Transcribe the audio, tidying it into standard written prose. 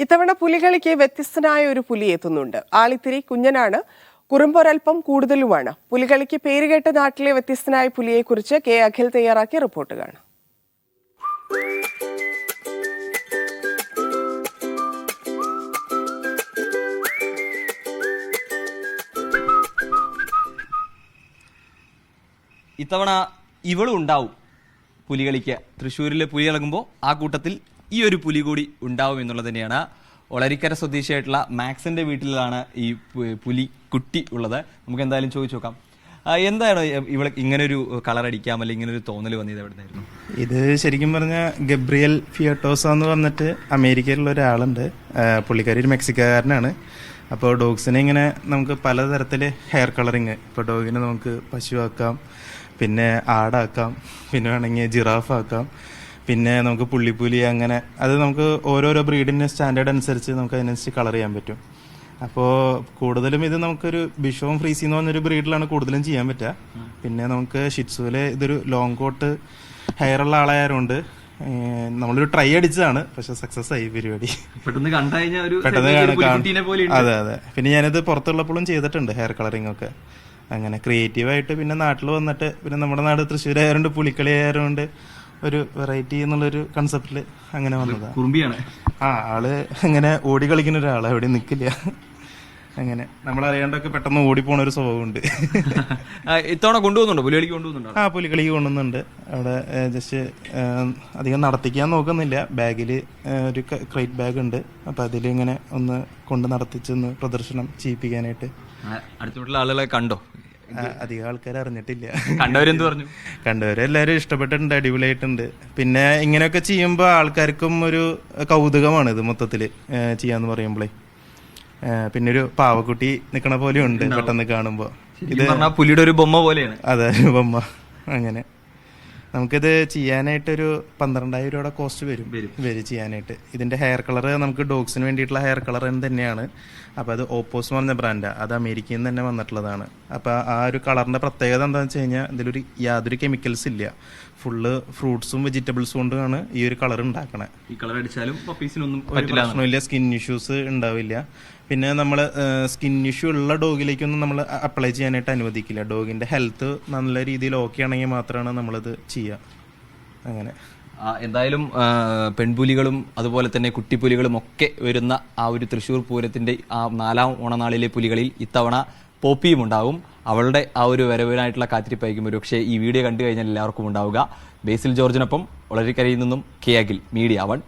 ഇത്തവണ പുലികളിക്ക് വ്യത്യസ്തനായ ഒരു പുലി എത്തുന്നുണ്ട്. ആളിത്തിരി കുഞ്ഞനാണ്, കുറുമ്പൊരൽപ്പം കൂടുതലുമാണ്. പുലികളിക്ക് പേരുകേട്ട നാട്ടിലെ വ്യത്യസ്തനായ പുലിയെക്കുറിച്ച് കെ അഖിൽ തയ്യാറാക്കിയ റിപ്പോർട്ട് കാണാം. ഇത്തവണ ഇവളും ഉണ്ടാവും പുലികളിക്ക്. തൃശ്ശൂരിലെ പുലി ഇളകുമ്പോൾ ആ കൂട്ടത്തിൽ ഈ ഒരു പുലി കൂടി ഉണ്ടാവും എന്നുള്ളത് തന്നെയാണ്. ഒളരിക്കര സ്വദേശിയായിട്ടുള്ള മാക്സിന്റെ വീട്ടിലാണ് ഈ പുലി കുട്ടി ഉള്ളത്. നമുക്ക് എന്തായാലും ചോദിച്ചു നോക്കാം, എന്താണ് ഇവിടെ ഇങ്ങനൊരു കളർ അടിക്കാം അല്ലെങ്കിൽ ഇങ്ങനൊരു തോന്നൽ വന്നത് എവിടെയായിരുന്നു? ഇത് ശരിക്കും പറഞ്ഞാൽ ഗബ്രിയൽ ഫിയട്ടോസ എന്ന് പറഞ്ഞിട്ട് അമേരിക്കയിലുള്ള ഒരാളുണ്ട്. പുള്ളിക്കാരി ഒരു മെക്സിക്കോക്കാരനാണ്. അപ്പോൾ ഡോഗ്സിനെ ഇങ്ങനെ നമുക്ക് പലതരത്തിൽ ഹെയർ കളറിങ്, ഇപ്പോൾ ഡോഗിനെ നമുക്ക് പശുവാക്കാം, പിന്നെ ആടാക്കാം, പിന്നെ വേണമെങ്കിൽ ജിറാഫാക്കാം, പിന്നെ നമുക്ക് പുള്ളിപ്പുലി, അങ്ങനെ അത് നമുക്ക് ഓരോരോ ബ്രീഡിൻ്റെ സ്റ്റാൻഡേർഡ് അനുസരിച്ച് നമുക്ക് അതിനനുസരിച്ച് കളർ ചെയ്യാൻ പറ്റും. അപ്പോൾ കൂടുതലും ഇത് നമുക്കൊരു ബിഷോം ഫ്രീസി എന്ന് പറഞ്ഞൊരു ബ്രീഡിലാണ് കൂടുതലും ചെയ്യാൻ പറ്റുക. പിന്നെ നമുക്ക് ഷിറ്റ്സുവിലെ ഇതൊരു ലോങ് കോട്ട് ഹെയർ ഉള്ള ആളായതുകൊണ്ട് നമ്മളൊരു ട്രൈ അടിച്ചതാണ്, പക്ഷെ സക്സസ് ആയി പരിപാടി. പെട്ടെന്ന് അതെ അതെ. പിന്നെ ഞാനിത് പുറത്തുള്ളപ്പോഴും ചെയ്തിട്ടുണ്ട് ഹെയർ കളറിംഗ് ഒക്കെ. അങ്ങനെ ക്രിയേറ്റീവായിട്ട് പിന്നെ നാട്ടിൽ വന്നിട്ട്, പിന്നെ നമ്മുടെ നാട് തൃശ്ശൂർ ആയതുകൊണ്ട് പുലിക്കളി ആയതുകൊണ്ട് ഒരു വെറൈറ്റി എന്നുള്ളൊരു കൺസെപ്റ്റില് അങ്ങനെ വന്നതാണ്. കുറുമ്പിയാണ്. ആള് അങ്ങനെ ഓടി കളിക്കുന്ന ഒരാളാണ്, എവിടെ നിൽക്കില്ല. അങ്ങനെ നമ്മളറിയാണ്ടൊക്കെ പെട്ടെന്ന് ഓടിപ്പോണ ഒരു സ്വഭാവമുണ്ട്. ഇത്തവണ കൊണ്ടുപോകുന്നുണ്ടോ പുലികളിക്ക്? കൊണ്ടുപോകുന്നുണ്ടോ? പുലികളിക്ക് കൊണ്ടുവന്നുണ്ട്. അവിടെ ജസ്റ്റ് അധികം നടത്തിക്കാൻ നോക്കുന്നില്ല. ബാഗില് ഒരു ക്രേറ്റ് ബാഗ് ഉണ്ട്, അപ്പൊ അതിൽ ഇങ്ങനെ ഒന്ന് കൊണ്ട് നടത്തിച്ചൊന്ന് പ്രദർശനം ചെയ്യിപ്പിക്കാനായിട്ട്. അടുത്തുള്ള ആളുകളെ കണ്ടോ? അധികം ആൾക്കാർ അറിഞ്ഞിട്ടില്ല. കണ്ടവരെന്ത് പറഞ്ഞു? കണ്ടവരെല്ലാരും ഇഷ്ടപ്പെട്ടിട്ടുണ്ട്, അടിപൊളിയായിട്ടുണ്ട്. പിന്നെ ഇങ്ങനെയൊക്കെ ചെയ്യുമ്പോൾ ആൾക്കാർക്കും ഒരു കൗതുകമാണ് ഇത് മൊത്തത്തില് ചെയ്യാന്ന് പറയുമ്പോഴേ. പിന്നെ ഒരു പാവക്കുട്ടി നിക്കണ പോലെ ഉണ്ട് പെട്ടെന്ന് കാണുമ്പോ. ഇത് പുലിയുടെ ഒരു ബൊമ്മ പോലെയാണ്. അതെ, ബൊമ്മ. അങ്ങനെ നമുക്കിത് ചെയ്യാനായിട്ടൊരു 12,000 രൂപയുടെ കോസ്റ്റ് വരും ചെയ്യാനായിട്ട്. ഇതിന്റെ ഹെയർ കളർ നമുക്ക് ഡോഗ്സിന് വേണ്ടിയിട്ടുള്ള ഹെയർ കളർ തന്നെയാണ്. അപ്പൊ അത് ഓപ്പോസ് എന്ന് പറഞ്ഞ ബ്രാൻഡാണ്, അത് അമേരിക്കയിൽ നിന്ന് തന്നെ വന്നിട്ടുള്ളതാണ്. അപ്പൊ ആ ഒരു കളറിന്റെ പ്രത്യേകത എന്താണെന്ന് വെച്ച് കഴിഞ്ഞാൽ ഇതിലൊരു യാതൊരു കെമിക്കൽസ് ഇല്ല. ഫുള്ള് ഫ്രൂട്ട്സും വെജിറ്റബിൾസും കൊണ്ടാണ് ഈ ഒരു കളർ ഉണ്ടാക്കണേ. ഈ കളർ അടിച്ചാലും പ്രശ്നമില്ല, സ്കിൻ ഇഷ്യൂസ് ഉണ്ടാവില്ല. പിന്നെ നമ്മൾ സ്കിൻ ഇഷ്യൂ ഉള്ള ഡോഗിലേക്കൊന്നും നമ്മൾ അപ്ലൈ ചെയ്യാനായിട്ട് അനുവദിക്കില്ല. ഡോഗിന്റെ ഹെൽത്ത് നല്ല രീതിയിൽ ഓക്കെ ആണെങ്കിൽ മാത്രമാണ് നമ്മളത് ചെയ്യുക. അങ്ങനെ എന്തായാലും പെൺപുലികളും അതുപോലെ തന്നെ കുട്ടിപ്പുലികളും ഒക്കെ വരുന്ന ആ ഒരു തൃശ്ശൂർ പൂരത്തിന്റെ ആ 4ാം ഓണനാളിലെ പുലികളിൽ ഇത്തവണ പോപ്പിയും ഉണ്ടാവും. അവളുടെ ആ ഒരു വരവിനായിട്ടുള്ള കാത്തിരിപ്പായിരിക്കും ഒരുപക്ഷെ ഈ വീഡിയോ കണ്ടു കഴിഞ്ഞാൽ എല്ലാവർക്കും ഉണ്ടാവുക. ബേസിൽ ജോർജിനൊപ്പം ഒളരിക്കരയിൽ നിന്നും കെ അഖിൽ, മീഡിയ 1.